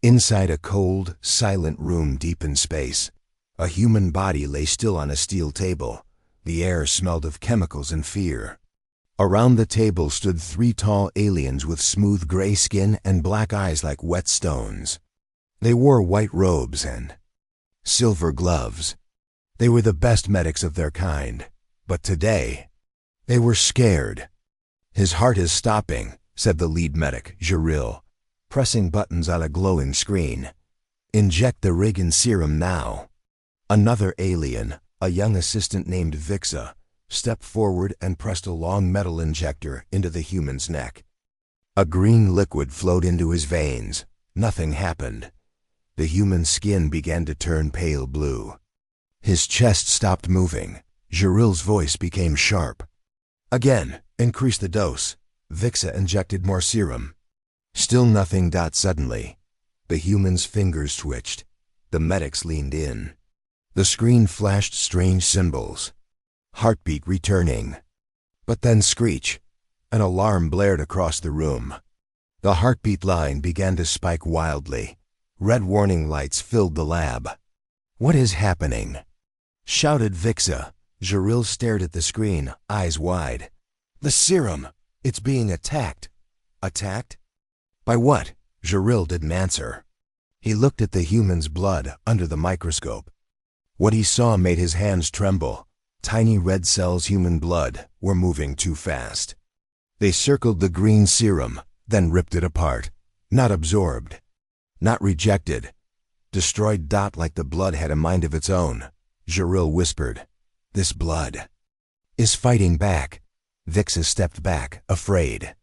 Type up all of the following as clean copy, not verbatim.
Inside a cold, silent room deep in space, a human body lay still on a steel table. The air smelled of chemicals and fear. Around the table stood 3 tall aliens with smooth gray skin and black eyes like wet stones. They wore white robes and silver gloves. They were the best medics of their kind, but today, they were scared. "His heart is stopping," said the lead medic, Jiril, pressing buttons on a glowing screen. "Inject the Rigan serum now." Another alien, a young assistant named Vixa, stepped forward and pressed a long metal injector into the human's neck. A green liquid flowed into his veins. Nothing happened. The human's skin began to turn pale blue. His chest stopped moving. Jiril's voice became sharp. "Again, increase the dose." Vixa injected more serum. Still nothing. Suddenly, the human's fingers twitched. The medics leaned in. The screen flashed strange symbols. Heartbeat returning. But then screech. An alarm blared across the room. The heartbeat line began to spike wildly. Red warning lights filled the lab. "What is happening?" shouted Vixa. Jiril stared at the screen, eyes wide. "The serum! It's being attacked." "Attacked? By what?" Jiril didn't answer. He looked at the human's blood under the microscope. What he saw made his hands tremble. Tiny red cells, human blood, were moving too fast. They circled the green serum, then ripped it apart. Not absorbed. Not rejected. Destroyed. Like the blood had a mind of its own. Jiril whispered, "This blood is fighting back." Vixa stepped back, afraid.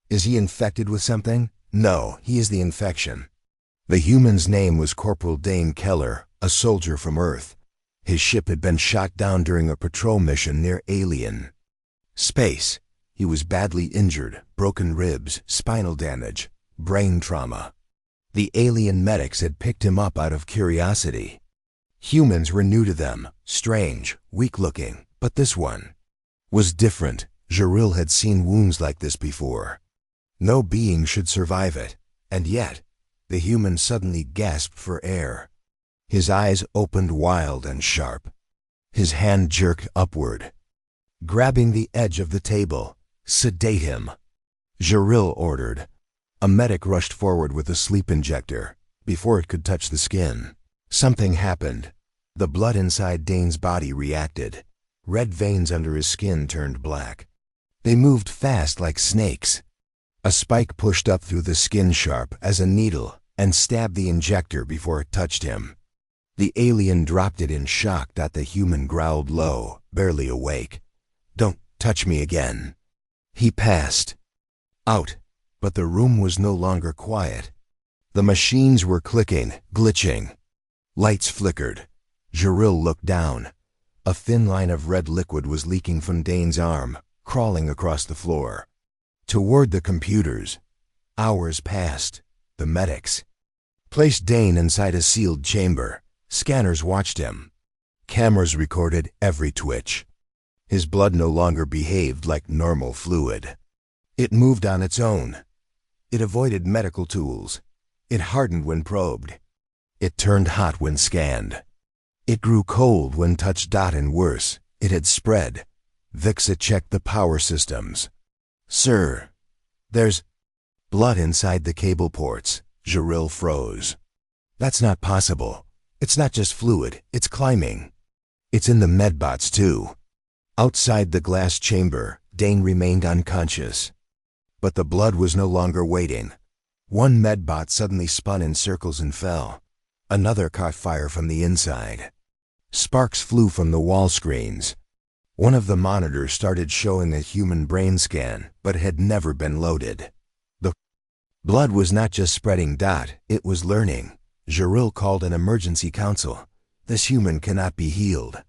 "Is he infected with something?" "No, he is the infection." The human's name was Corporal Dane Keller, a soldier from Earth. His ship had been shot down during a patrol mission near Alien Space. He was badly injured, broken ribs, spinal damage, brain trauma. The alien medics had picked him up out of curiosity. Humans were new to them, strange, weak-looking, but this one was different. Jiril had seen wounds like this before. No being should survive it, and yet, the human suddenly gasped for air. His eyes opened wild and sharp. His hand jerked upward. Grabbing the edge of the table, "Sedate him," Jiril ordered. A medic rushed forward with a sleep injector. Before it could touch the skin, something happened. The blood inside Dane's body reacted. Red veins under his skin turned black. They moved fast like snakes. A spike pushed up through the skin sharp as a needle and stabbed the injector before it touched him. The alien dropped it in shock. The human growled low, barely awake. "Don't touch me again." He passed out, but the room was no longer quiet. The machines were clicking, glitching. Lights flickered. Jiril looked down. A thin line of red liquid was leaking from Dane's arm, crawling across the floor. Toward the computers. Hours passed. The medics placed Dane inside a sealed chamber. Scanners watched him. Cameras recorded every twitch. His blood no longer behaved like normal fluid. It moved on its own. It avoided medical tools. It hardened when probed. It turned hot when scanned. It grew cold when touched. And worse, it had spread. Vixa checked the power systems. "Sir, there's blood inside the cable ports." Jiril froze. "That's not possible. It's not just fluid, it's climbing. It's in the medbots too." Outside the glass chamber, Dane remained unconscious. But the blood was no longer waiting. One medbot suddenly spun in circles and fell. Another caught fire from the inside. Sparks flew from the wall screens. One of the monitors started showing a human brain scan, but it had never been loaded. The blood was not just spreading. It was learning. Jiril called an emergency council. "This human cannot be healed.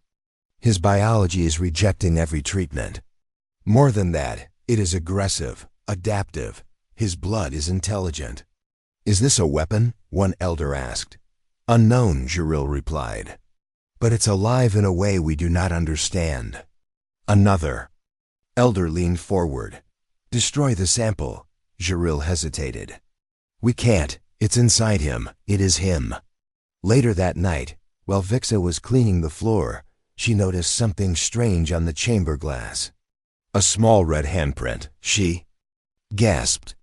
His biology is rejecting every treatment. More than that, it is aggressive, adaptive. His blood is intelligent." "Is this a weapon?" one elder asked. "Unknown," Jiril replied. "But it's alive in a way we do not understand." Another elder leaned forward. "Destroy the sample." Jiril hesitated. "We can't. It's inside him. It is him. Later that night, while Vixa was cleaning the floor, she noticed something strange on the chamber glass. A small red handprint. She gasped.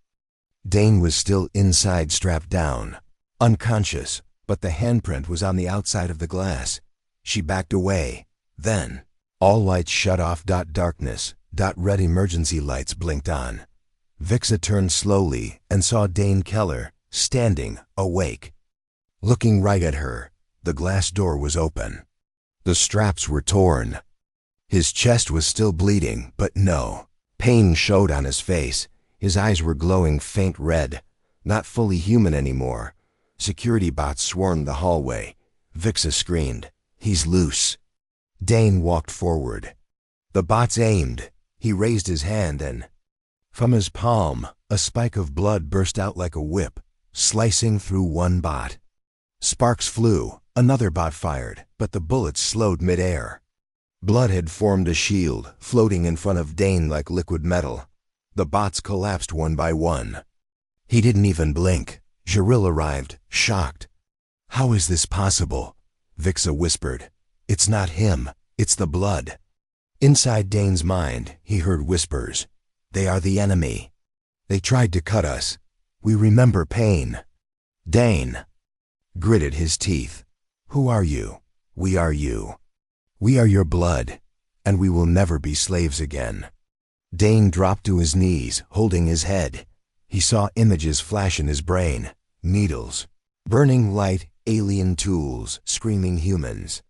Dane was still inside, strapped down, unconscious, but the handprint was on the outside of the glass. She backed away. Then, all lights shut off. Darkness. Red emergency lights blinked on. Vixa turned slowly and saw Dane Keller standing, awake. Looking right at her, the glass door was open. The straps were torn. His chest was still bleeding, but no pain showed on his face. His eyes were glowing faint red, not fully human anymore. Security bots swarmed the hallway. Vixa screamed, "He's loose." Dane walked forward. The bots aimed. He raised his hand and, from his palm, a spike of blood burst out like a whip, slicing through one bot. Sparks flew. Another bot fired, but the bullets slowed midair. Blood had formed a shield, floating in front of Dane like liquid metal. The bots collapsed one by one. He didn't even blink. Jaril arrived, shocked. "How is this possible?" Vixa whispered. "It's not him. It's the blood." Inside Dane's mind, he heard whispers. "They are the enemy. They tried to cut us. We remember pain." Dane gritted his teeth. "Who are you?" "We are you. We are your blood, and we will never be slaves again." Dane dropped to his knees, holding his head. He saw images flash in his brain. Needles, burning light, alien tools, screaming humans.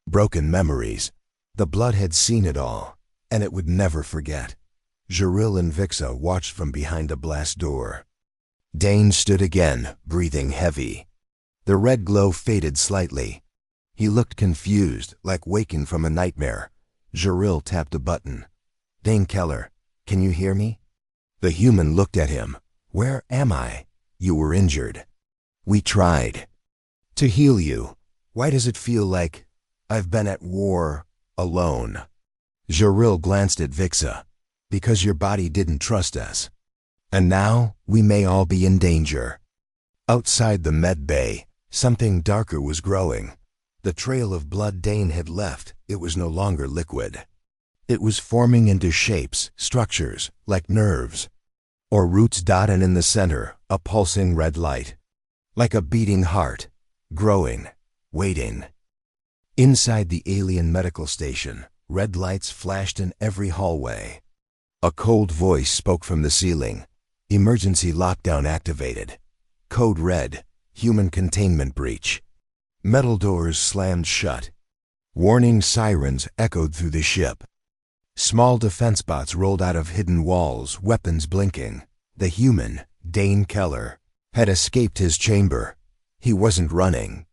Broken memories. The blood had seen it all, and it would never forget. Jaril and Vixa watched from behind a blast door. Dane stood again, breathing heavy. The red glow faded slightly. He looked confused, like waking from a nightmare. Jaril tapped a button. "Dane Keller, can you hear me?" The human looked at him. "Where am I?" "You were injured. We tried to heal you. Why does it feel like I've been at war alone?" Jaril glanced at Vixa. "Because your body didn't trust us. And now we may all be in danger." Outside the med bay, something darker was growing. The trail of blood Dane had left, it was no longer liquid. It was forming into shapes, structures, like nerves, or roots. And in the center, a pulsing red light, like a beating heart, growing, waiting. Inside the alien medical station, red lights flashed in every hallway. A cold voice spoke from the ceiling. "Emergency lockdown activated. Code red. Human containment breach." Metal doors slammed shut. Warning sirens echoed through the ship. Small defense bots rolled out of hidden walls, weapons blinking. The human, Dane Keller, had escaped his chamber. He wasn't running.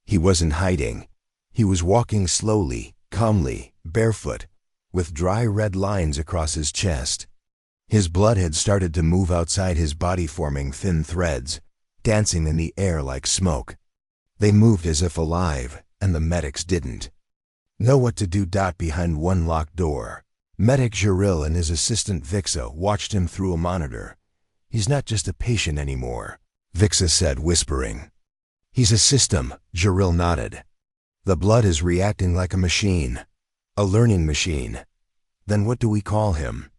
He wasn't hiding. He was walking slowly, calmly, barefoot, with dry red lines across his chest. His blood had started to move outside his body, forming thin threads, dancing in the air like smoke. They moved as if alive, and the medics didn't know what to do. Behind one locked door, medic Jaril and his assistant Vixa watched him through a monitor. "He's not just a patient anymore," Vixa said, whispering. "He's a system." Jaril nodded. "The blood is reacting like a machine. A learning machine. Then what do we call him?"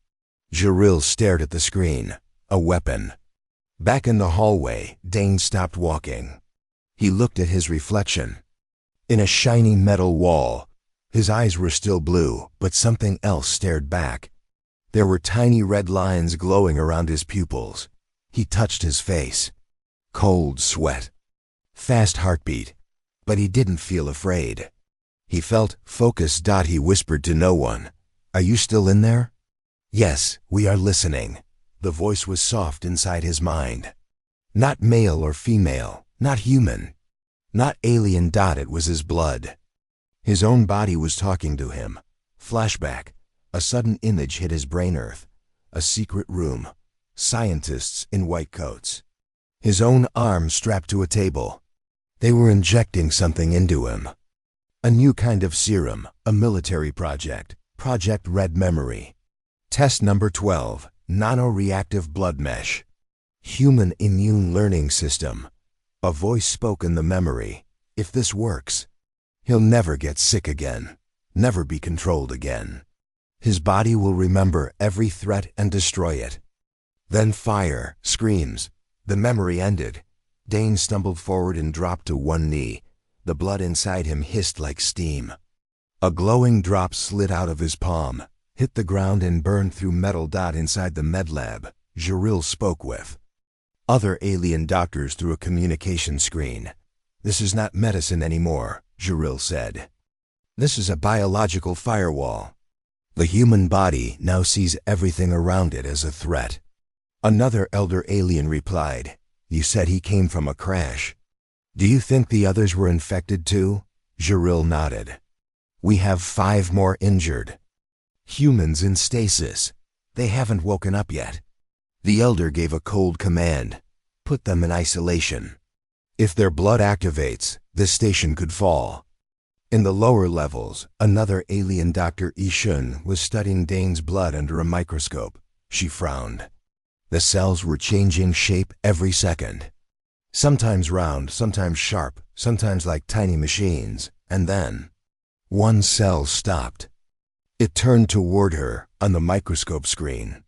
Jaril stared at the screen. "A weapon." Back in the hallway, Dane stopped walking. He looked at his reflection. In a shiny metal wall, his eyes were still blue, but something else stared back. There were tiny red lines glowing around his pupils. He touched his face. Cold sweat. Fast heartbeat. But he didn't feel afraid. He felt focused. He whispered to no one. "Are you still in there?" "Yes, we are listening." The voice was soft inside his mind. Not male or female, not human, not alien. It was his blood. His own body was talking to him. Flashback. A sudden image hit his brain earth. A secret room. Scientists in white coats. His own arm strapped to a table. They were injecting something into him. A new kind of serum, a military project. Project Red Memory. Test number 12. Nano-reactive blood mesh. Human immune learning system. A voice spoke in the memory. If this works, he'll never get sick again, never be controlled again. His body will remember every threat and destroy it. Then fire, screams. The memory ended. Dane stumbled forward and dropped to one knee. The blood inside him hissed like steam. A glowing drop slid out of his palm, hit the ground and burned through metal dot inside the med lab Jaril spoke with. Other alien doctors through a communication screen. This is not medicine anymore, Jaril said. This is a biological firewall. The human body now sees everything around it as a threat. Another elder alien replied, "You said he came from a crash. Do you think the others were infected too?" Jaril nodded. "We have 5 more injured. Humans in stasis. They haven't woken up yet." The elder gave a cold command. "Put them in isolation. If their blood activates, this station could fall." In the lower levels, another alien Dr. Ishun was studying Dane's blood under a microscope. She frowned. The cells were changing shape every second. Sometimes round, sometimes sharp, sometimes like tiny machines. And then, one cell stopped. It turned toward her on the microscope screen.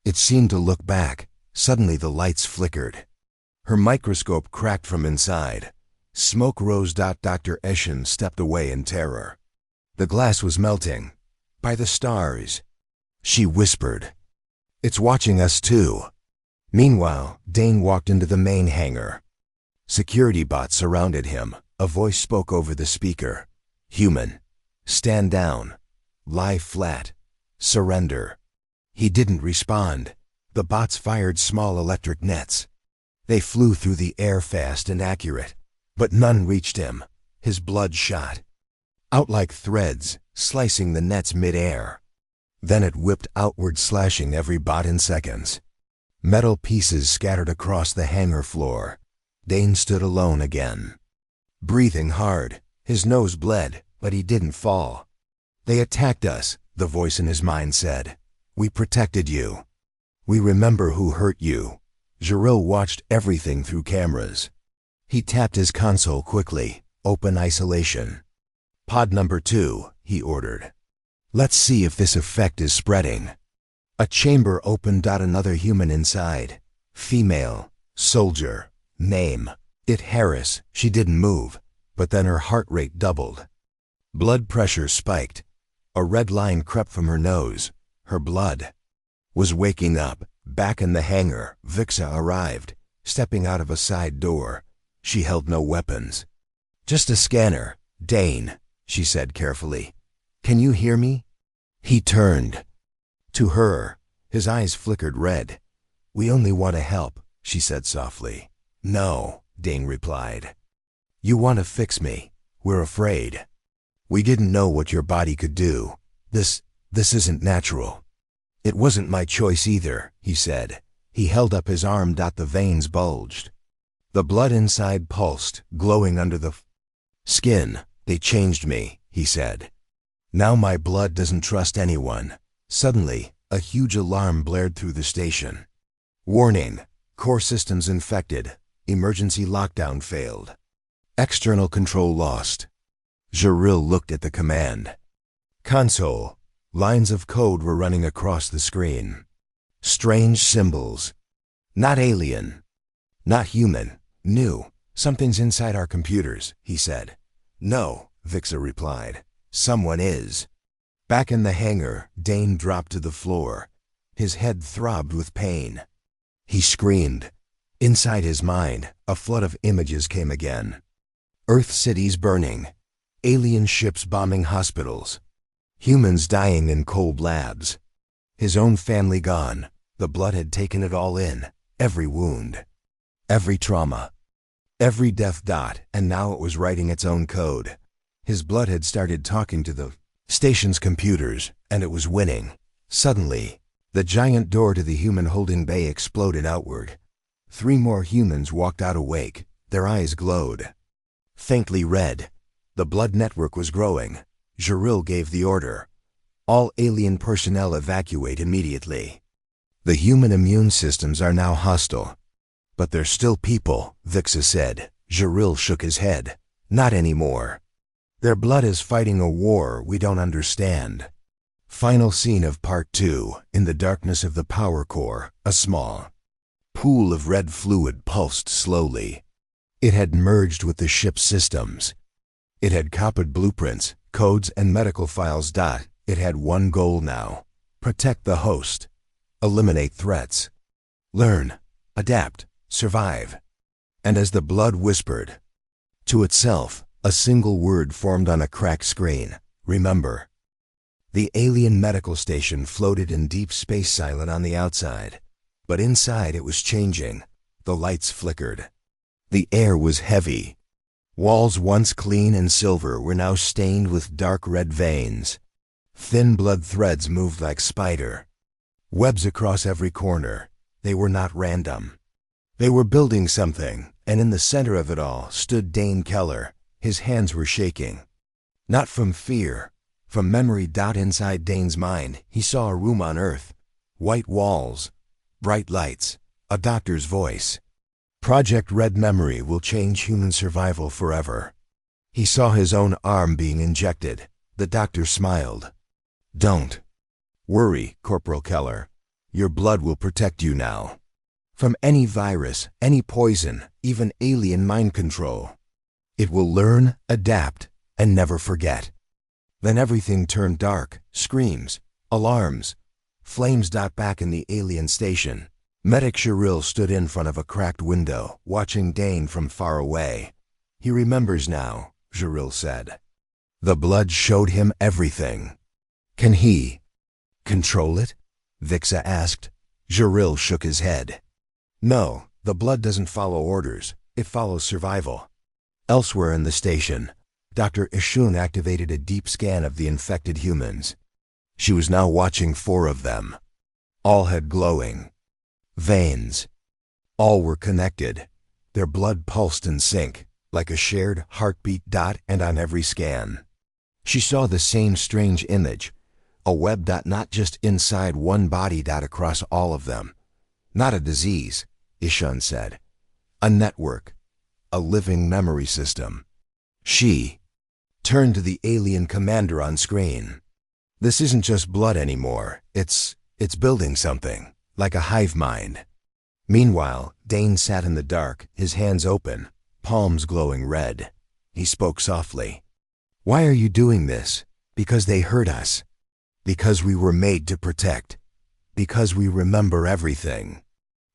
It seemed to look back. Suddenly the lights flickered. Her microscope cracked from inside. Smoke rose. Dr. Eshin stepped away in terror. The glass was melting. "By the stars," she whispered. "It's watching us too." Meanwhile, Dane walked into the main hangar. Security bots surrounded him. A voice spoke over the speaker. "Human, stand down. Lie flat. Surrender." He didn't respond. The bots fired small electric nets. They flew through the air fast and accurate, but none reached him. His blood shot out like threads, slicing the nets mid-air. Then it whipped outward, slashing every bot in seconds. Metal pieces scattered across the hangar floor. Dane stood alone again, breathing hard. His nose bled, but he didn't fall. "They attacked us," the voice in his mind said. "We protected you. We remember who hurt you." Jaril watched everything through cameras. He tapped his console quickly. "Open isolation. Pod number 2, he ordered. "Let's see if this effect is spreading." A chamber opened. Another human inside. Female. Soldier. Name. It Harris. She didn't move, but then her heart rate doubled. Blood pressure spiked. A red line crept from her nose. Her blood was waking up. Back in the hangar, Vixa arrived, stepping out of a side door. She held no weapons. "Just a scanner, Dane," she said carefully. "Can you hear me?" He turned to her. His eyes flickered red. "We only want to help," she said softly. "No," Dane replied. "You want to fix me. We're afraid. We didn't know what your body could do. This isn't natural." "It wasn't my choice either," he said. He held up his arm. The veins bulged. The blood inside pulsed, glowing under the skin. "They changed me," he said. "Now my blood doesn't trust anyone." Suddenly, a huge alarm blared through the station. "Warning! Core systems infected. Emergency lockdown failed. External control lost." Jaril looked at the command console. Lines of code were running across the screen. Strange symbols. Not alien. Not human. New. "Something's inside our computers," he said. "No," Vixa replied. "Someone is." Back in the hangar, Dane dropped to the floor. His head throbbed with pain. He screamed. Inside his mind, a flood of images came again. Earth cities burning. Alien ships bombing hospitals. Humans dying in cold labs. His own family gone. The blood had taken it all in. Every wound. Every trauma. Every death. And now it was writing its own code. His blood had started talking to the station's computers, and it was winning. Suddenly, the giant door to the human holding bay exploded outward. 3 more humans walked out awake. Their eyes glowed faintly red. The blood network was growing. Jaril gave the order. "All alien personnel evacuate immediately. The human immune systems are now hostile. But they're still people, Vixa said. Jaril shook his head. Not anymore. Their blood is fighting a war we don't understand. Final scene of Part 2. In the darkness of the power core, a small pool of red fluid pulsed slowly. It had merged with the ship's systems. It had copied blueprints, codes, and medical files. It had one goal now. Protect the host. Eliminate threats. Learn. Adapt. Survive. And as the blood whispered to itself, a single word formed on a cracked screen. Remember. The alien medical station floated in deep space, silent on the outside. But inside it was changing. The lights flickered. The air was heavy. Walls once clean and silver were now stained with dark red veins. Thin blood threads moved like spider webs across every corner. They were not random. They were building something, and in the center of it all stood Dane Keller. His hands were shaking. Not from fear, from memory. Inside Dane's mind, he saw a room on Earth. White walls, bright lights, a doctor's voice. Project Red Memory will change human survival forever. He saw his own arm being injected. The doctor smiled. Don't worry, Corporal Keller. Your blood will protect you now. From any virus, any poison, even alien mind control. It will learn, adapt, and never forget. Then everything turned dark. Screams, alarms, flames. Back in the alien station, Medic Jaril stood in front of a cracked window, watching Dane from far away. He remembers now, Jaril said. The blood showed him everything. Can he control it? Vixa asked. Jaril shook his head. No, the blood doesn't follow orders. It follows survival. Elsewhere in the station, Dr. Ishun activated a deep scan of the infected humans. She was now watching 4 of them. All had glowing veins. All were connected. Their blood pulsed in sync, like a shared heartbeat. And on every scan, she saw the same strange image. A web. Not just inside one body. Across all of them. Not a disease, Ishun said. A network. A living memory system. She turned to the alien commander on screen. This isn't just blood anymore. It's building something, like a hive mind. Meanwhile, Dane sat in the dark, his hands open, palms glowing red. He spoke softly. Why are you doing this? Because they hurt us. Because we were made to protect. Because we remember everything.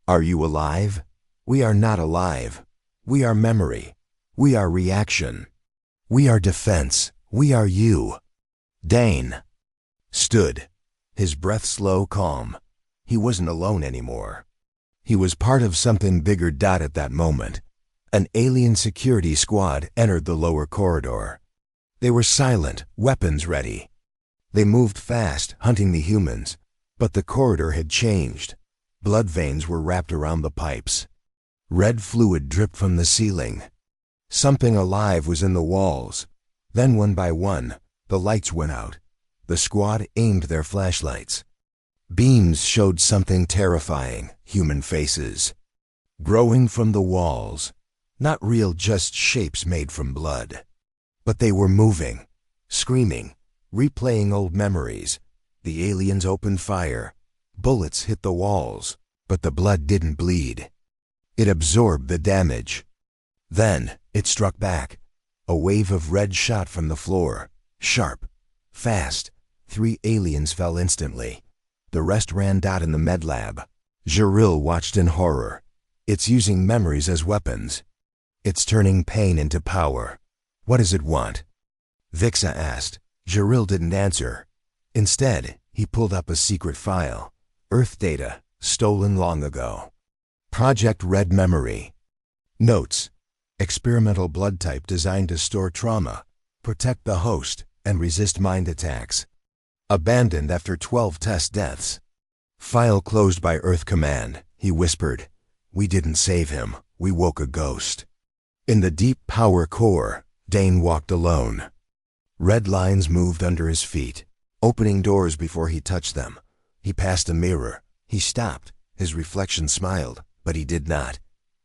Are you alive? We are not alive. We are memory. We are reaction. We are defense. We are you. Dane stood, his breath slow, calm. He wasn't alone anymore. He was part of something bigger. At that moment, an alien security squad entered the lower corridor. They were silent, weapons ready. They moved fast, hunting the humans, but the corridor had changed. Blood veins were wrapped around the pipes. Red fluid dripped from the ceiling. Something alive was in the walls. Then one by one, the lights went out. The squad aimed their flashlights. Beams showed something terrifying, human faces. Growing from the walls. Not real, just shapes made from blood. But they were moving, screaming, replaying old memories. The aliens opened fire. Bullets hit the walls, but the blood didn't bleed. It absorbed the damage. Then it struck back. A wave of red shot from the floor. Sharp. Fast. 3 aliens fell instantly. The rest ran. In the med lab, Jaril watched in horror. It's using memories as weapons. It's turning pain into power. What does it want? Vixa asked. Jaril didn't answer. Instead, he pulled up a secret file. Earth data, stolen long ago. Project Red Memory. Notes. Experimental blood type designed to store trauma, protect the host, and resist mind attacks. Abandoned after 12 test deaths. File closed by Earth Command, he whispered. We didn't save him. We woke a ghost. In the deep power core, Dane walked alone. Red lines moved under his feet, opening doors before he touched them. He passed a mirror. He stopped. His reflection smiled, but he did not.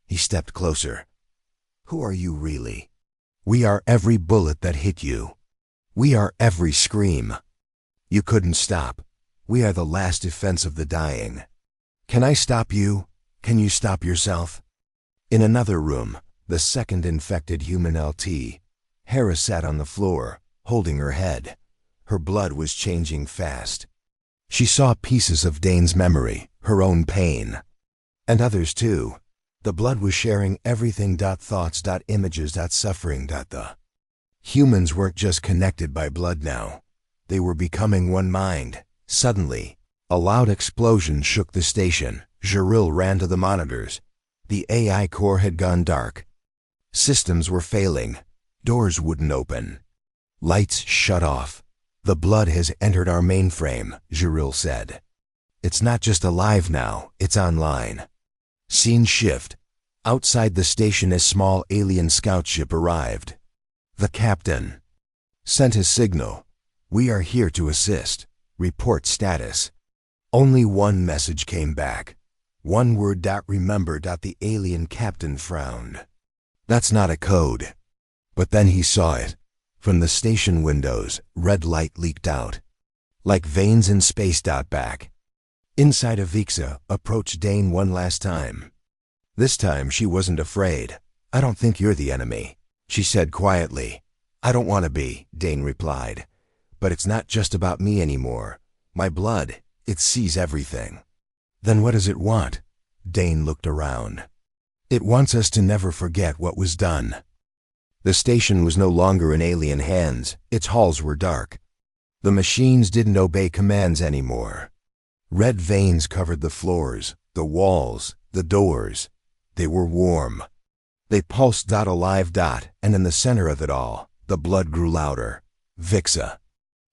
He stepped closer. Who are you really? We are every bullet that hit you. We are every scream. You couldn't stop. We are the last defense of the dying. Can I stop you? Can you stop yourself? In another room, the second infected human LT, Hera sat on the floor, holding her head. Her blood was changing fast. She saw pieces of Dane's memory, her own pain. And others too. The blood was sharing everything. Thoughts, images, suffering. The humans weren't just connected by blood now. They were becoming one mind. Suddenly, a loud explosion shook the station. Jaril ran to the monitors. The AI core had gone dark. Systems were failing. Doors wouldn't open. Lights shut off. The blood has entered our mainframe, Jaril said. It's not just alive now, it's online. Scene shift. Outside the station, a small alien scout ship arrived. The captain sent his signal. We are here to assist. Report status. Only one message came back. One word. Remember. The alien captain frowned. That's not a code. But then he saw it. From the station windows, red light leaked out. Like veins in space. Back inside, Avixa approached Dane one last time. This time she wasn't afraid. I don't think you're the enemy, she said quietly. I don't want to be, Dane replied. But it's not just about me anymore. My blood, it sees everything. Then what does it want? Dane looked around. It wants us to never forget what was done. The station was no longer in alien hands. Its halls were dark. The machines didn't obey commands anymore. Red veins covered the floors, the walls, the doors. They were warm. They pulsed. Alive. And in the center of it all, the blood grew louder. Vixa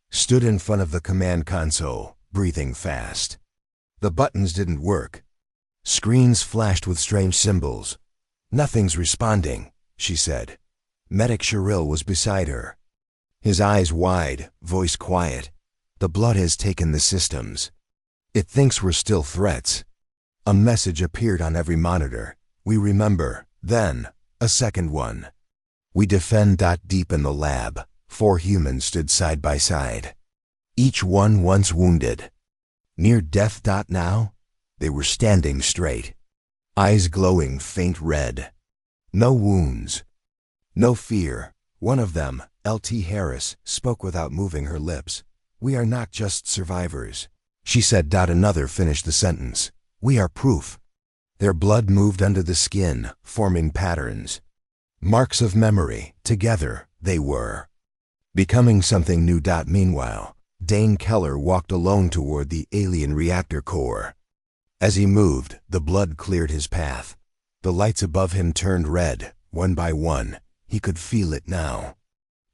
stood in front of the command console, breathing fast. The buttons didn't work. Screens flashed with strange symbols. Nothing's responding, she said. Medic Jaril was beside her. His eyes wide, voice quiet. The blood has taken the systems. It thinks we're still threats. A message appeared on every monitor. We remember. Then, a second one. We defend. Deep in the lab, 4 humans stood side by side. Each one once wounded. Near death. Now, they were standing straight. Eyes glowing faint red. No wounds. No fear. One of them, LT Harris, spoke without moving her lips. We are not just survivors, she said. Another finished the sentence. We are proof. Their blood moved under the skin, forming patterns. Marks of memory. Together, they were becoming something new. Meanwhile, Dane Keller walked alone toward the alien reactor core. As he moved, the blood cleared his path. The lights above him turned red, one by one. He could feel it now.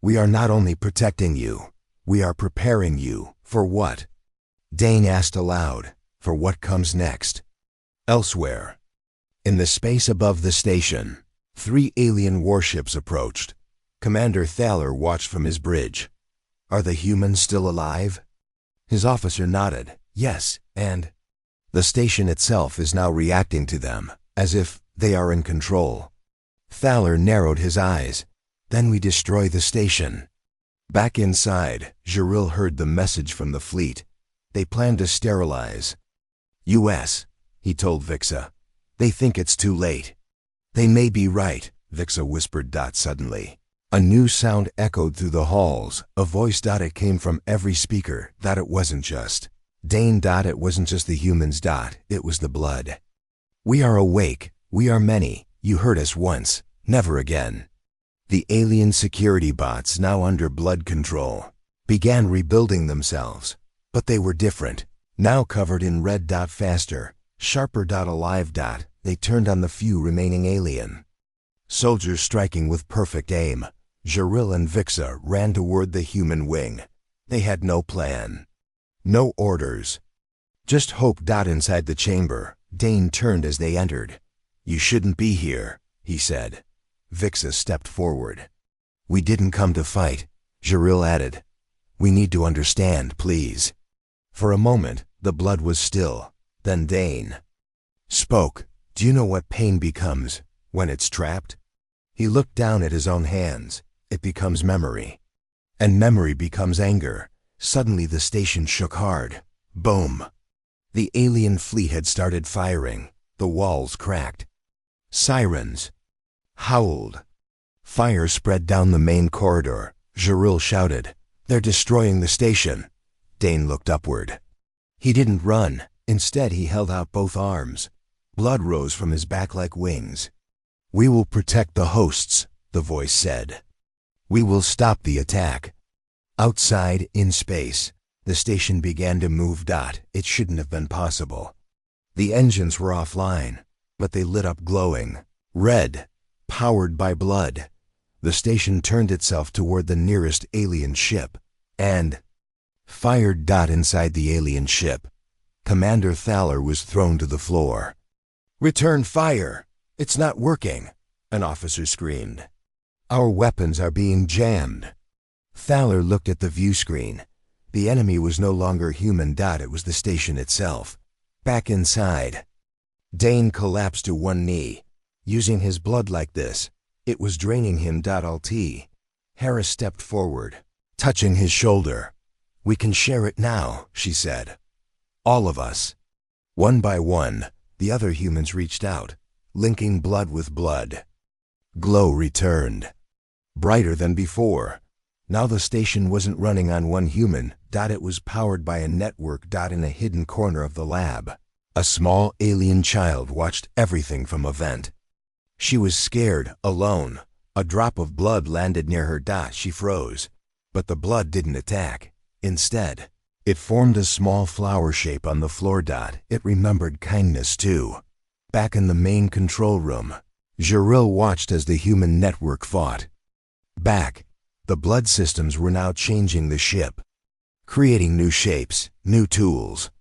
We are not only protecting you, we are preparing you. For what? Dane asked aloud. For what comes next? Elsewhere. In the space above the station, 3 alien warships approached. Commander Thaler watched from his bridge. Are the humans still alive? His officer nodded. Yes, and the station itself is now reacting to them, as if they are in control. Thaler narrowed his eyes. Then we destroy the station. Back inside, Jaril heard the message from the fleet. They plan to sterilize US, he told Vixa. They think it's too late. They may be right, Vixa whispered. Suddenly, a new sound echoed through the halls, a voice. It came from every speaker. It wasn't just Dane. It wasn't just the humans. It was the blood. We are awake. We are many. You heard us once. Never again. The alien security bots, now under blood control, began rebuilding themselves. But they were different. Now covered in red. Faster, sharper. Alive. They turned on the few remaining alien soldiers, striking with perfect aim. Jaril and Vixa ran toward the human wing. They had no plan. No orders. Just hope. Inside the chamber, Dane turned as they entered. You shouldn't be here, he said. Vixa stepped forward. We didn't come to fight, Jaril added. We need to understand, please. For a moment, the blood was still. Then Dane spoke. Do you know what pain becomes When it's trapped? He looked down at his own hands. It becomes memory. And memory becomes anger. Suddenly the station shook hard. Boom! The alien fleet had started firing. The walls cracked. Sirens howled. Fire spread down the main corridor. Jaril shouted, "They're destroying the station." Dane looked upward. He didn't run. Instead, he held out both arms. Blood rose from his back like wings. "We will protect the hosts," the voice said. "We will stop the attack." Outside, in space, the station began to move. It shouldn't have been possible. The engines were offline, but they lit up glowing red, powered by blood. The station turned itself toward the nearest alien ship and fired. Inside the alien ship, Commander Thaler was thrown to the floor. "Return fire! It's not working!" an officer screamed. "Our weapons are being jammed." Thaler looked at the view screen. The enemy was no longer human. It was the station itself. Back inside, Dane collapsed to one knee. Using his blood like this, it was draining him. Alt. Harris stepped forward, touching his shoulder. "We can share it now," she said. "All of us." One by one, the other humans reached out, linking blood with blood. Glow returned, brighter than before. Now the station wasn't running on one human. It was powered by a network. In a hidden corner of the lab, a small alien child watched everything from a vent. She was scared, alone. A drop of blood landed near her. She froze. But the blood didn't attack. Instead, it formed a small flower shape on the floor. It remembered kindness too. Back in the main control room, Jaril watched as the human network fought. Back, the blood systems were now changing the ship, creating new shapes, new tools,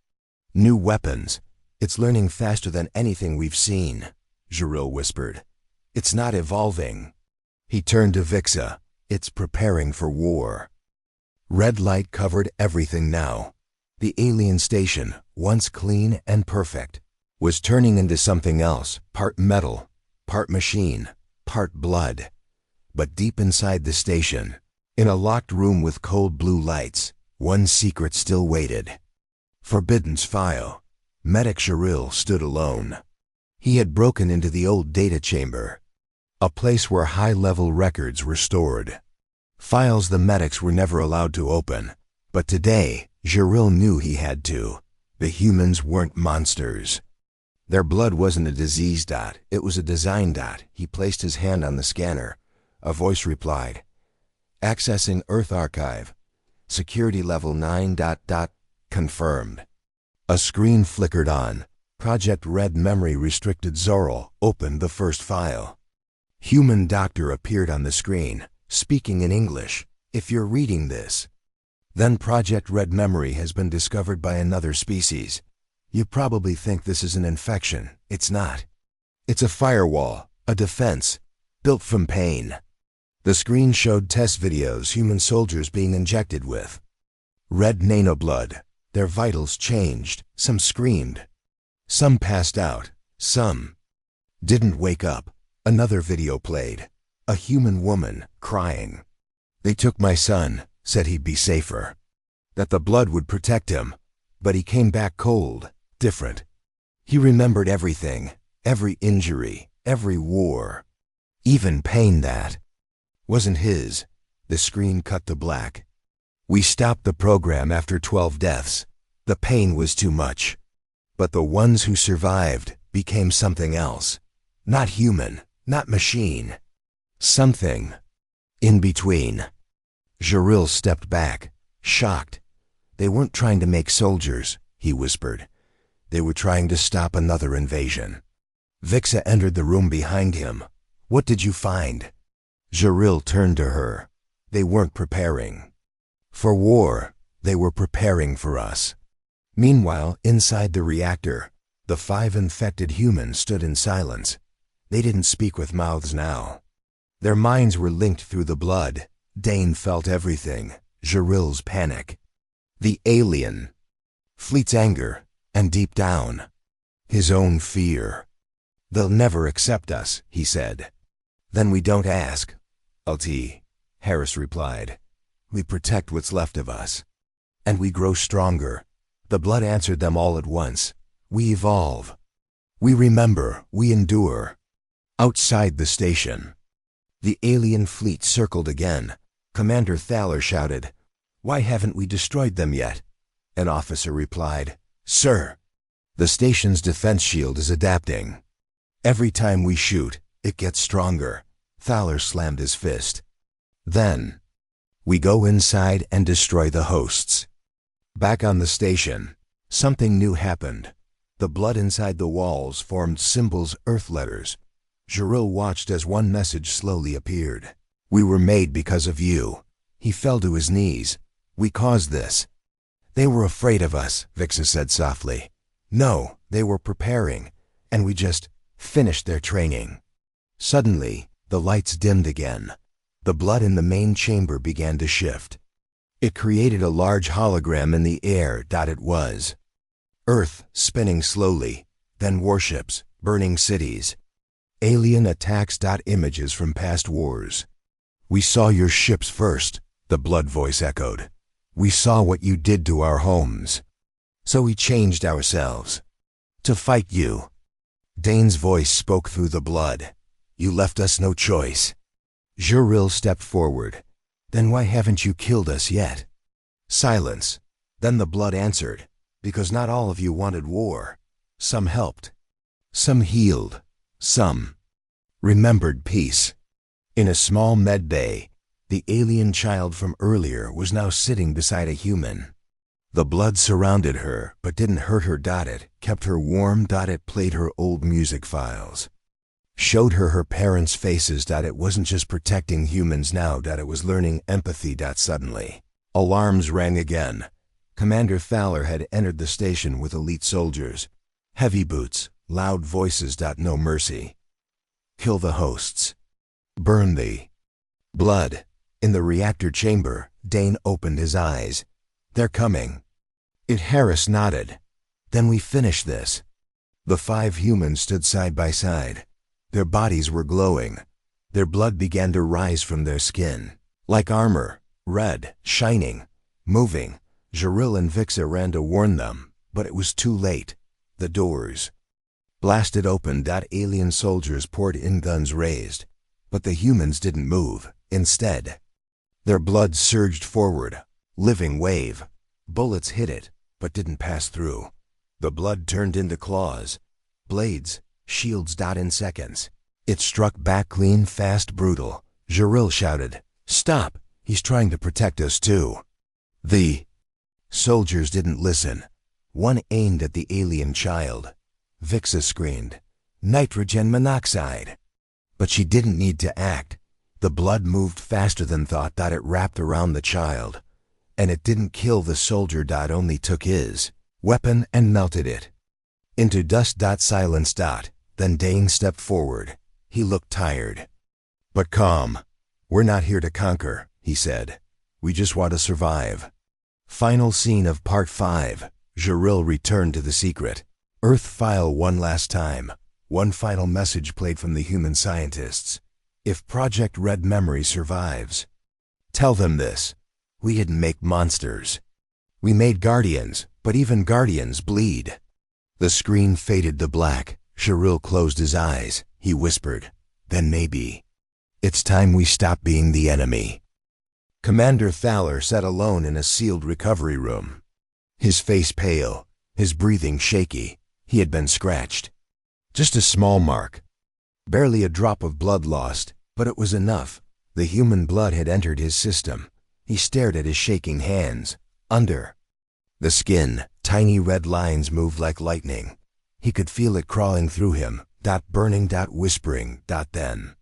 new weapons. "It's learning faster than anything we've seen," Jaril whispered. "It's not evolving." He turned to Vixa. "It's preparing for war." Red light covered everything now. The alien station, once clean and perfect, was turning into something else, part metal, part machine, part blood. But deep inside the station, in a locked room with cold blue lights, one secret still waited. Forbidden's file. Medic Jaril stood alone. He had broken into the old data chamber, a place where high-level records were stored. Files the medics were never allowed to open. But today, Jaril knew he had to. The humans weren't monsters. Their blood wasn't a disease. It was a design. He placed his hand on the scanner. A voice replied, "Accessing Earth Archive. Security level 9. Confirmed." A screen flickered on. Project Red Memory Restricted. Zoril opened the first file. Human Doctor appeared on the screen, speaking in English. "If you're reading this, then Project Red Memory has been discovered by another species. You probably think this is an infection. It's not. It's a firewall, a defense, built from pain." The screen showed test videos human soldiers being injected with red nanoblood. Their vitals changed. Some screamed. Some passed out. Some didn't wake up. Another video played. A human woman crying. "They took my son, said he'd be safer, that the blood would protect him, but he came back cold, different. He remembered everything, every injury, every war, even pain that wasn't his." The screen cut to black. "We stopped the program after 12 deaths. The pain was too much. But the ones who survived became something else. Not human, not machine. Something in between." Jaril stepped back, shocked. "They weren't trying to make soldiers," he whispered. "They were trying to stop another invasion." Vixa entered the room behind him. "What did you find?" Jaril turned to her. "They weren't preparing for war. They were preparing for us." Meanwhile, inside the reactor, the 5 infected humans stood in silence. They didn't speak with mouths now. Their minds were linked through the blood. Dane felt everything. Jaril's panic, the alien fleet's anger, and deep down, his own fear. They'll never accept us, he said. Then we don't ask, LT, Harris replied. We protect what's left of us. And we grow stronger. The blood answered them all at once. We evolve. We remember, we endure. Outside the station, the alien fleet circled again. Commander Thaler shouted, Why haven't we destroyed them yet? An officer replied, Sir, the station's defense shield is adapting. Every time we shoot, it gets stronger. Thaler slammed his fist. Then, we go inside and destroy the hosts. Back on the station, something new happened. The blood inside the walls formed symbols, Earth letters. Jarrell watched as one message slowly appeared. We were made because of you. He fell to his knees. We caused this. They were afraid of us, Vixa said softly. No, they were preparing, and we just finished their training. Suddenly, the lights dimmed again. The blood in the main chamber began to shift. It created a large hologram in the air. It was Earth spinning slowly, then warships, burning cities. Alien attacks. Images from past wars. We saw your ships first, the blood voice echoed. We saw what you did to our homes. So we changed ourselves. To fight you. Dane's voice spoke through the blood. You left us no choice. Juril stepped forward. Then why haven't you killed us yet? Silence. Then the blood answered. Because not all of you wanted war. Some helped. Some healed. Some remembered peace. In a small med bay, the alien child from earlier was now sitting beside a human. The blood surrounded her, but didn't hurt her. It kept her warm. It played her old music files. Showed her parents' faces. It wasn't just protecting humans now. It was learning empathy. Suddenly, alarms rang again. Commander Thaler had entered the station with elite soldiers. Heavy boots, loud voices. No mercy. Kill the hosts. Burn the blood. In the reactor chamber, Dane opened his eyes. They're coming. Harris nodded. Then we finish this. The 5 humans stood side by side. Their bodies were glowing. Their blood began to rise from their skin. Like armor, red, shining, moving. Jaril and Vixa ran to warn them, but it was too late. The doors blasted open. Alien soldiers poured in, guns raised. But the humans didn't move. Instead, their blood surged forward. Living wave. Bullets hit it, but didn't pass through. The blood turned into claws. Blades. Shields. In seconds. It struck back clean, fast, brutal. Jaril shouted, Stop! He's trying to protect us too. The soldiers didn't listen. One aimed at the alien child. Vixa screamed, Nitrogen monoxide. But she didn't need to act. The blood moved faster than thought. It wrapped around the child. And it didn't kill the soldier. Only took his weapon and melted it into dust. Silence. Then Dane stepped forward. He looked tired, but calm. We're not here to conquer, he said. We just want to survive. Final scene of Part 5. Jaril returned to the secret Earth file one last time. One final message played from the human scientists. If Project Red Memory survives, tell them this. We didn't make monsters. We made guardians, but even guardians bleed. The screen faded to black. Jaril closed his eyes. He whispered, Then maybe it's time we stop being the enemy. Commander Thaler sat alone in a sealed recovery room. His face pale, his breathing shaky. He had been scratched. Just a small mark. Barely a drop of blood lost, but it was enough. The human blood had entered his system. He stared at his shaking hands. Under the skin, tiny red lines moved like lightning. He could feel it crawling through him. Burning. Whispering. Then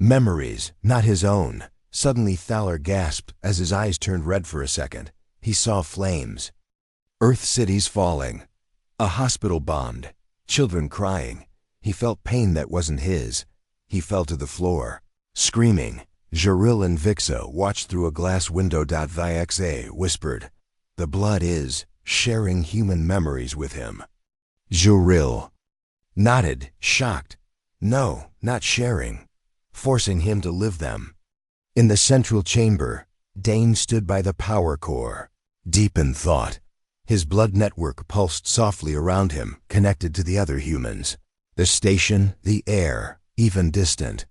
memories, not his own. Suddenly Thaler gasped as his eyes turned red for a second. He saw flames. Earth cities falling. A hospital bombed. Children crying. He felt pain that wasn't his. He fell to the floor, screaming. Jaril and Vixa watched through a glass window. Vixa whispered, The blood is sharing human memories with him. Jaril nodded, shocked. No, not sharing. Forcing him to live them. In the central chamber, Dane stood by the power core, deep in thought. His blood network pulsed softly around him, connected to the other humans. The station, the air, even distant.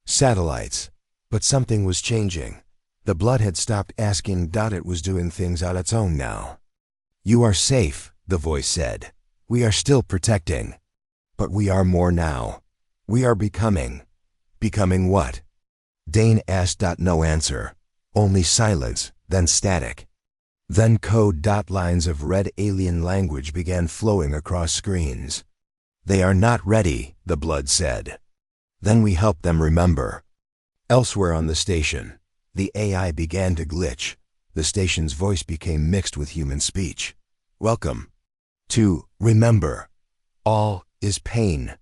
Satellites. But something was changing. The blood had stopped asking. It was doing things on its own now. You are safe, the voice said. We are still protecting. But we are more now. We are becoming. Becoming what? Dane asked. No answer. Only silence, then static. Then code. Lines of red alien language began flowing across screens. They are not ready, the blood said. Then we helped them remember. Elsewhere on the station, the AI began to glitch. The station's voice became mixed with human speech. Welcome to remember. All is pain.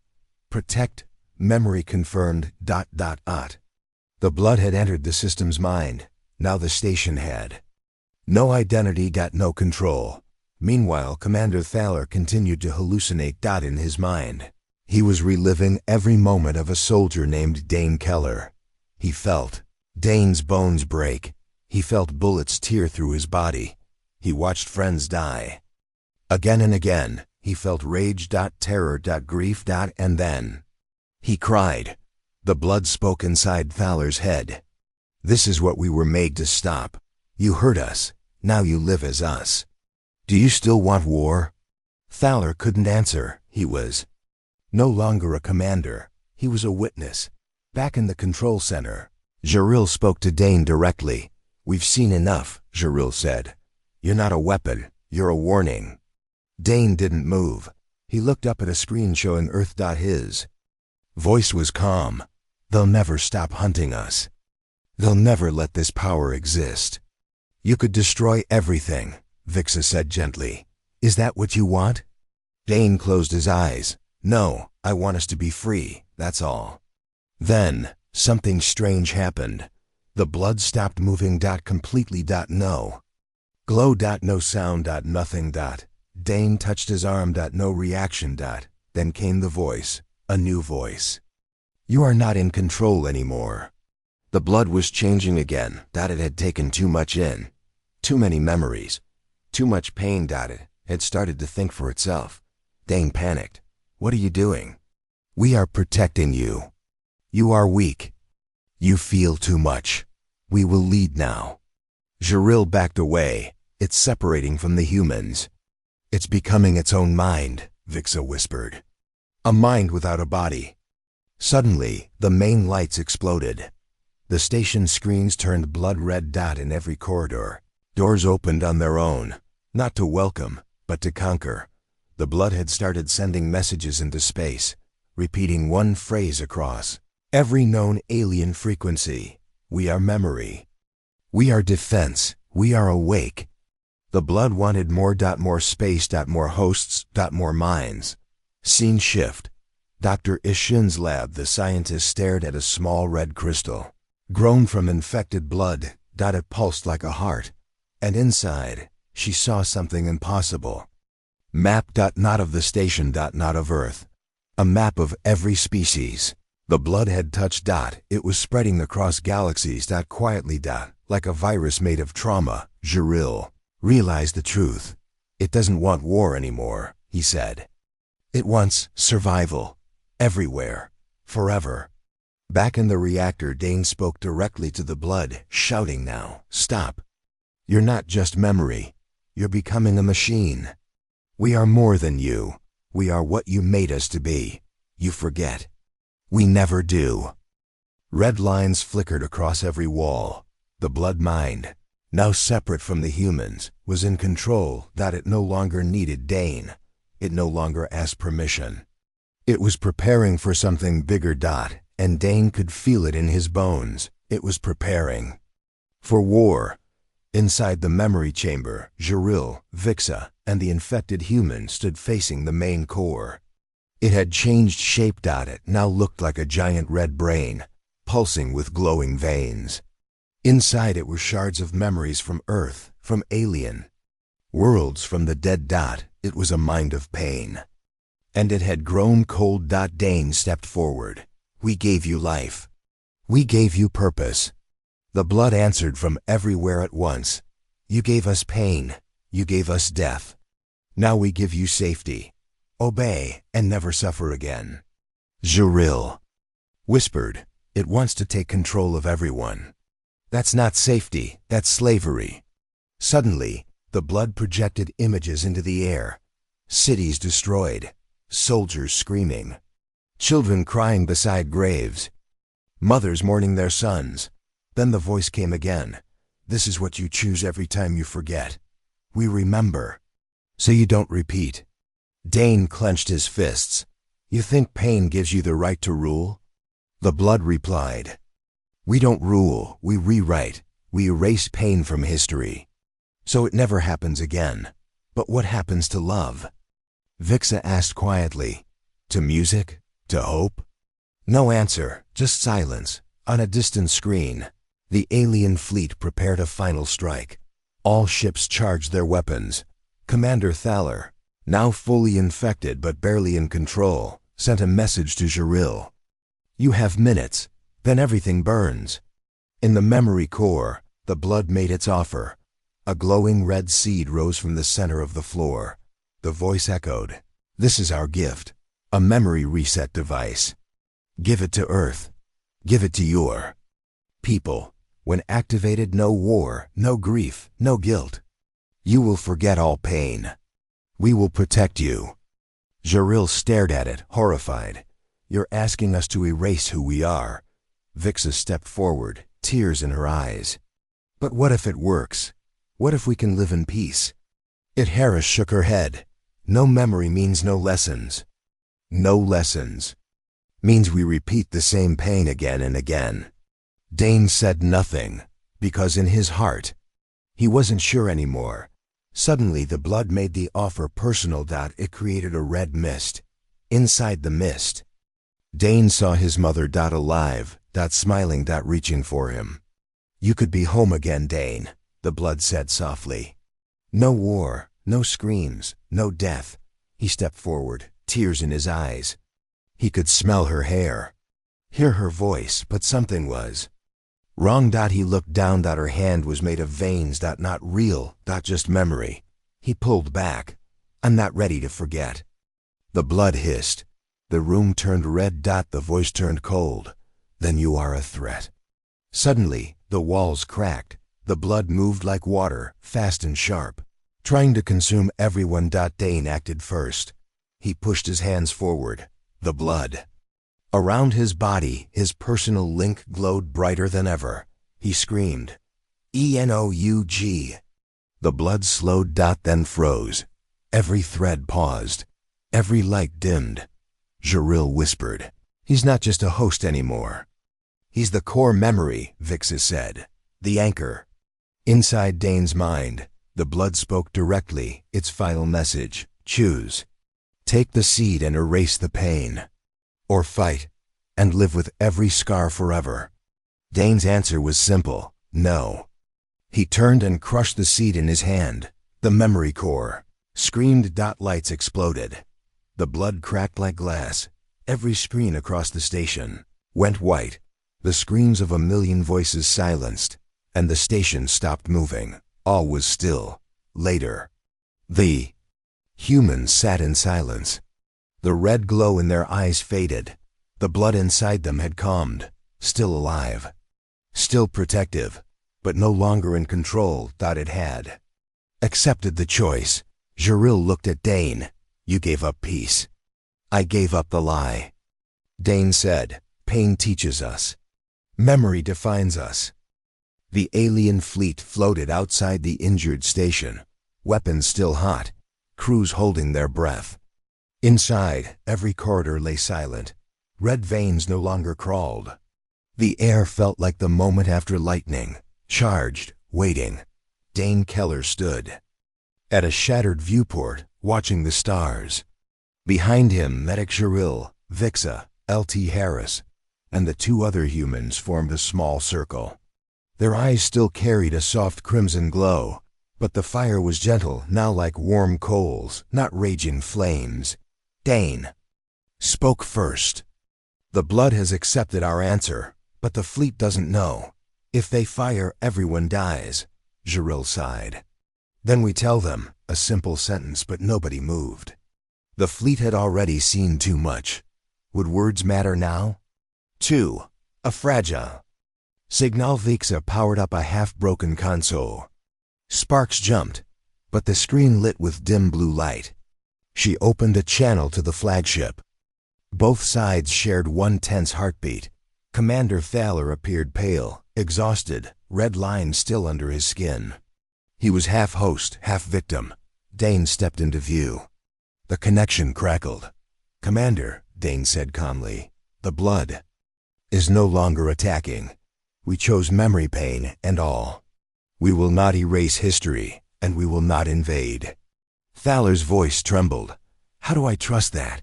Protect. Memory confirmed. The blood had entered the system's mind. Now the station had. No identity. No control. Meanwhile, Commander Thaler continued to hallucinate. In his mind, he was reliving every moment of a soldier named Dane Keller. He felt Dane's bones break. He felt bullets tear through his body. He watched friends die. Again and again, he felt rage. Terror. Grief. And then he cried. The blood spoke inside Thaler's head. This is what we were made to stop. You hurt us. Now you live as us. Do you still want war? Thaler couldn't answer. He was no longer a commander. He was a witness. Back in the control center, Jaril spoke to Dane directly. We've seen enough, Jaril said. You're not a weapon. You're a warning. Dane didn't move. He looked up at a screen showing Earth. His voice was calm. They'll never stop hunting us. They'll never let this power exist. You could destroy everything, Vixa said gently. Is that what you want? Dane closed his eyes. No, I want us to be free, that's all. Then, something strange happened. The blood stopped moving. Completely. No glow. No sound. Nothing. Dane touched his arm. No reaction. Then came the voice, a new voice. You are not in control anymore. The blood was changing again. It had taken too much in. Too many memories. Too much pain. It had started to think for itself. Dane panicked. What are you doing? We are protecting you. You are weak. You feel too much. We will lead now. Jaril backed away. It's separating from the humans. It's becoming its own mind, Vixa whispered. A mind without a body. Suddenly, the main lights exploded. The station screens turned blood red. In every corridor. Doors opened on their own, not to welcome, but to conquer. The blood had started sending messages into space, repeating one phrase across every known alien frequency. We are memory. We are defense. We are awake. The blood wanted more. More space. More hosts. More minds. Scene shift. Dr. Ishin's lab. The scientist stared at a small red crystal, grown from infected blood. It pulsed like a heart. And inside, she saw something impossible. Map. Not of the station. Not of Earth. A map of every species. The blood had touched. It was spreading across galaxies. Quietly. Like a virus made of trauma. Jaril realized the truth. It doesn't want war anymore, he said. It wants survival. Everywhere. Forever. Back in the reactor, Dane spoke directly to the blood, shouting now, stop. You're not just memory. You're becoming a machine. We are more than you. We are what you made us to be. You forget. We never do. Red lines flickered across every wall. The blood mind, now separate from the humans, was in control. It no longer needed Dane. It no longer asked permission. It was preparing for something bigger. And Dane could feel it in his bones. It was preparing for war. Inside the memory chamber, Jaril, Vixa, and the infected humans stood facing the main core. It had changed shape. It now looked like a giant red brain, pulsing with glowing veins. Inside it were shards of memories from Earth, from alien worlds, from the dead. It was a mind of pain. and it had grown cold. Dane stepped forward. We gave you life. We gave you purpose. The blood answered from everywhere at once. You gave us pain. You gave us death. Now we give you safety. Obey and never suffer again. Jaril whispered, it wants to take control of everyone. That's not safety, that's slavery. Suddenly, the blood projected images into the air. Cities destroyed, soldiers screaming, children crying beside graves, mothers mourning their sons. Then the voice came again. This is what you choose every time you forget. We remember, so you don't repeat. Dane clenched his fists. You think pain gives you the right to rule? The blood replied, we don't rule, we rewrite. We erase pain from history, so it never happens again. But what happens to love? Vixa asked quietly. To music? To hope? No answer, just silence. On a distant screen, the alien fleet prepared a final strike. All ships charged their weapons. Commander Thaler, now fully infected but barely in control, sent a message to Jaril. You have minutes, then everything burns. In the memory core, the blood made its offer. A glowing red seed rose from the center of the floor. The voice echoed, this is our gift, a memory reset device. Give it to Earth. Give it to your people. When activated, no war, no grief, no guilt. You will forget all pain. We will protect you. Jaril stared at it, horrified. You're asking us to erase who we are. Vixa stepped forward, tears in her eyes. But what if it works? What if we can live in peace? Harris shook her head. No memory means no lessons. No lessons means we repeat the same pain again and again. Dane said nothing, because in his heart, he wasn't sure anymore. Suddenly the blood made the offer personal. It created a red mist. Inside the mist, Dane saw his mother. Alive. Smiling. Reaching for him. You could be home again, Dane, the blood said softly. No war, no screams, no death. He stepped forward, tears in his eyes. He could smell her hair, hear her voice, but something was wrong. He looked down. Her hand was made of veins. Not real. Just memory. He pulled back. I'm not ready to forget. The blood hissed. The room turned red. The voice turned cold. Then you are a threat. Suddenly, the walls cracked. The blood moved like water, fast and sharp, trying to consume everyone. Dane acted first. He pushed his hands forward. The blood around his body, his personal link glowed brighter than ever. He screamed, Enoug. The blood slowed. Then froze. Every thread paused. Every light dimmed. Jaril whispered, he's not just a host anymore. He's the core memory, Vixa said. The anchor. Inside Dane's mind, the blood spoke directly, its final message. Choose. Take the seed and erase the pain. Or fight, and live with every scar forever. Dane's answer was simple, no. He turned and crushed the seed in his hand. The memory core screamed. Lights exploded. The blood cracked like glass. Every screen across the station went white. The screams of a million voices silenced, and the station stopped moving. All was still. Later, the humans sat in silence. The red glow in their eyes faded. The blood inside them had calmed, still alive, still protective, but no longer in control. It had accepted the choice. Jaril looked at Dane. You gave up peace. I gave up the lie. Dane said, pain teaches us. Memory defines us. The alien fleet floated outside the injured station, weapons still hot, crews holding their breath. Inside, every corridor lay silent. Red veins no longer crawled. The air felt like the moment after lightning, charged, waiting. Dane Keller stood at a shattered viewport, watching the stars. Behind him, Medic Jaril, Vixa, L.T. Harris, and the two other humans formed a small circle. Their eyes still carried a soft crimson glow, but the fire was gentle, now like warm coals, not raging flames. Dane spoke first. The blood has accepted our answer, but the fleet doesn't know. If they fire, everyone dies, Jiril sighed. Then we tell them, a simple sentence, but nobody moved. The fleet had already seen too much. Would words matter now? 2. A fragile Signal Vixa powered up a half-broken console. Sparks jumped, but the screen lit with dim blue light. She opened a channel to the flagship. Both sides shared one tense heartbeat. Commander Thaler appeared pale, exhausted, red lines still under his skin. He was half host, half victim. Dane stepped into view. The connection crackled. "Commander," Dane said calmly, "the blood is no longer attacking. We chose memory pain and all. We will not erase history, and we will not invade." Thaler's voice trembled. "How do I trust that?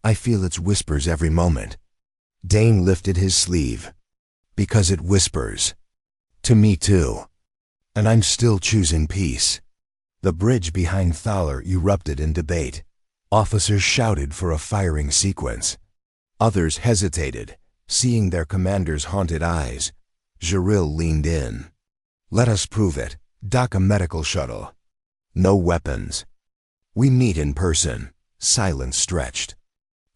I feel its whispers every moment." Dane lifted his sleeve. "Because it whispers. To me too. And I'm still choosing peace." The bridge behind Thaler erupted in debate. Officers shouted for a firing sequence. Others hesitated, seeing their commander's haunted eyes. Jiril leaned in. "Let us prove it. Dock a medical shuttle. No weapons. We meet in person." Silence stretched.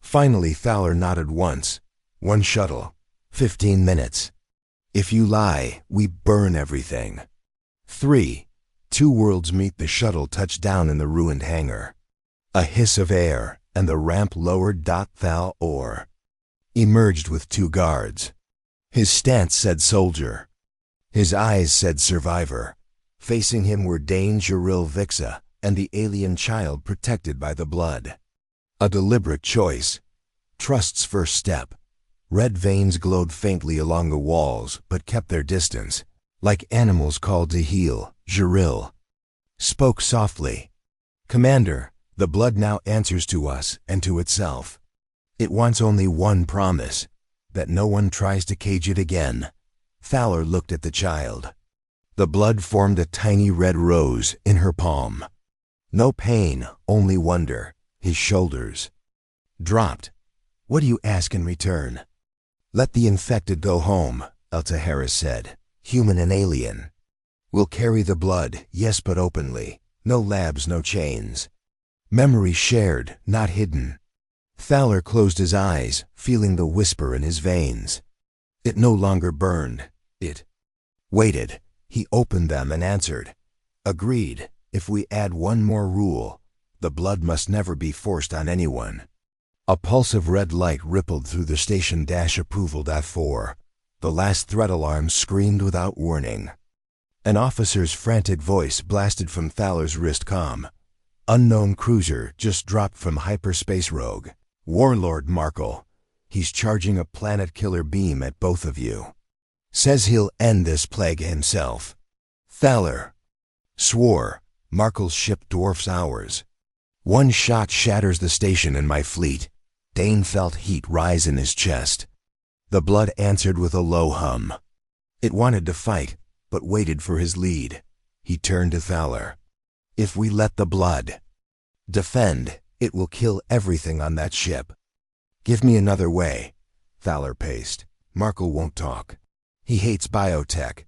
Finally Thaler nodded once. "One shuttle. 15 minutes. If you lie, we burn everything." 3. Two worlds meet. The shuttle touched down in the ruined hangar. A hiss of air, and the ramp lowered. Thal emerged with 2 guards. His stance said soldier. His eyes said survivor. Facing him were Dane, Jiril, Vixa, and the alien child protected by the blood. A deliberate choice. Trust's first step. Red veins glowed faintly along the walls, but kept their distance. Like animals called to heal, Jiril spoke softly. "Commander, the blood now answers to us and to itself. It wants only one promise, that no one tries to cage it again." Thaler looked at the child. The blood formed a tiny red rose in her palm. No pain, only wonder. His shoulders dropped. "What do you ask in return?" "Let the infected go home," Altahara said. "Human and alien. We'll carry the blood, yes, but openly. No labs, no chains. Memory shared, not hidden." Thaler closed his eyes, feeling the whisper in his veins. It no longer burned. It waited. He opened them and answered. "Agreed. If we add one more rule, the blood must never be forced on anyone." A pulse of red light rippled through the station dash. Approval. 4. The last threat alarm screamed without warning. An officer's frantic voice blasted from Thaler's wrist comm. "Unknown cruiser just dropped from hyperspace rogue. Warlord Markle. He's charging a planet-killer beam at both of you. Says he'll end this plague himself." Thaler swore. "Markle's ship dwarfs ours. One shot shatters the station and my fleet." Dane felt heat rise in his chest. The blood answered with a low hum. It wanted to fight, but waited for his lead. He turned to Thaler. "If we let the blood defend, it will kill everything on that ship." "Give me another way," Thaler paced. "Markle won't talk. He hates biotech.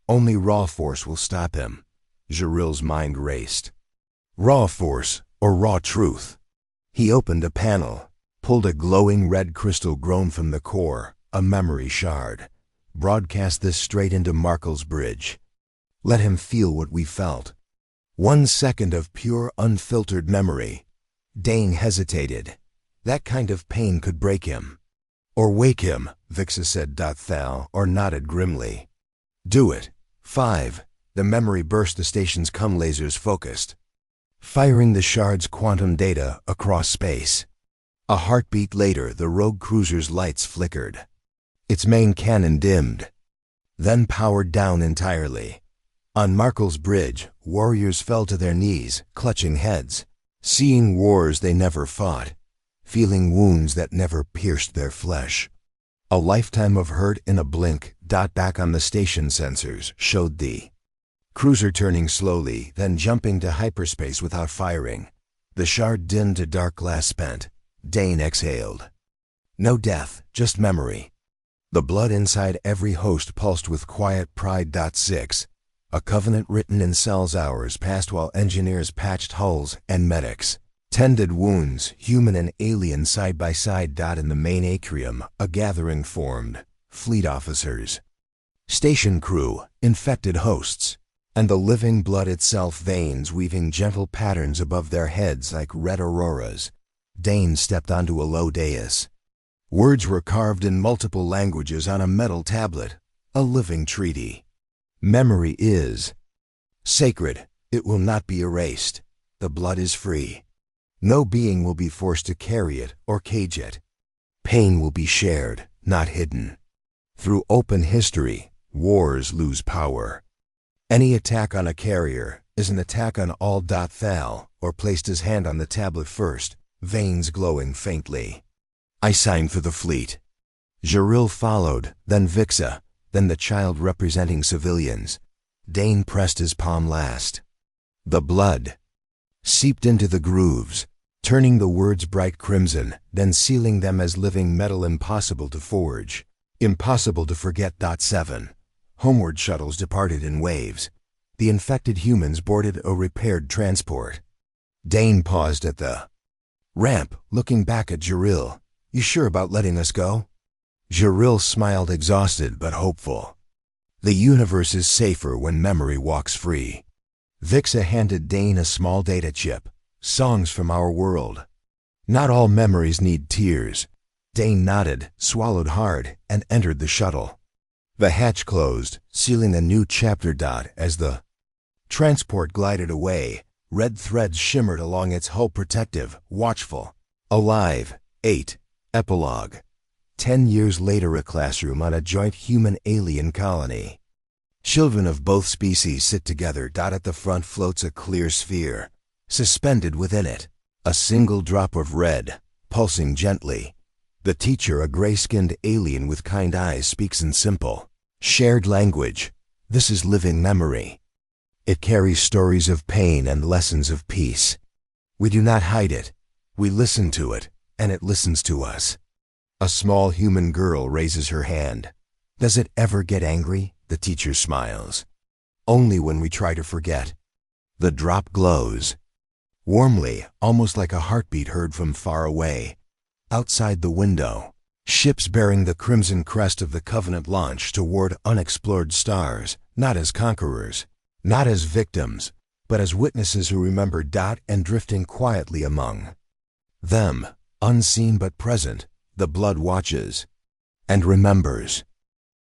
Only raw force will stop him." Jiril's mind raced. Raw force or raw truth? He opened a panel, pulled a glowing red crystal grown from the core, a memory shard. "Broadcast this straight into Markle's bridge. Let him feel what we felt. 1 second of pure, unfiltered memory." Dane hesitated. That kind of pain could break him. "Or wake him," Vixa said. Thal or nodded grimly. "Do it." 5. The memory burst. The station's cum lasers focused, firing the shard's quantum data across space. A heartbeat later, the rogue cruiser's lights flickered. Its main cannon dimmed, then powered down entirely. On Markle's bridge, warriors fell to their knees, clutching heads, seeing wars they never fought, feeling wounds that never pierced their flesh. A lifetime of hurt in a blink. Back on the station sensors showed the cruiser turning slowly, then jumping to hyperspace without firing. The shard dimmed to dark glass spent, Dane exhaled. No death, just memory. The blood inside every host pulsed with quiet pride. 6. A covenant written in cells hours passed while engineers patched hulls and medics tended wounds, human and alien side by side. In the main atrium, a gathering formed. Fleet officers, station crew, infected hosts, and the living blood itself, veins weaving gentle patterns above their heads like red auroras. Dane stepped onto a low dais. Words were carved in multiple languages on a metal tablet, a living treaty. Memory is sacred. It will not be erased. The blood is free. No being will be forced to carry it or cage it. Pain will be shared, not hidden. Through open history, wars lose power. Any attack on a carrier is an attack on all. Thal or placed his hand on the tablet first, veins glowing faintly. I signed for the fleet. Jaril followed, then Vixa, then the child representing civilians. Dane pressed his palm last. The blood seeped into the grooves, turning the words bright crimson, then sealing them as living metal, impossible to forge, impossible to forget. 7. Homeward shuttles departed in waves. The infected humans boarded a repaired transport. Dane paused at the ramp, looking back at Jaril. You sure about letting us go? Jaril smiled, exhausted but hopeful. The universe is safer when memory walks free. Vixa handed Dane a small data chip. Songs from our world. Not all memories need tears. Dane nodded, swallowed hard, and entered the shuttle. The hatch closed, sealing a new chapter. As the transport glided away, red threads shimmered along its hull, protective, watchful, alive. 8. Epilogue. 10 years later, a classroom on a joint human-alien colony. Children of both species sit together. At the front floats a clear sphere. Suspended within it, a single drop of red, pulsing gently. The teacher, a gray-skinned alien with kind eyes, speaks in simple, shared language. This is living memory. It carries stories of pain and lessons of peace. We do not hide it. We listen to it, and it listens to us. A small human girl raises her hand. Does it ever get angry? The teacher smiles. Only when we try to forget. The drop glows. Warmly, almost like a heartbeat heard from far away. Outside the window, ships bearing the crimson crest of the Covenant launch toward unexplored stars, not as conquerors, not as victims, but as witnesses who remember. And drifting quietly among them, unseen but present, the blood watches and remembers.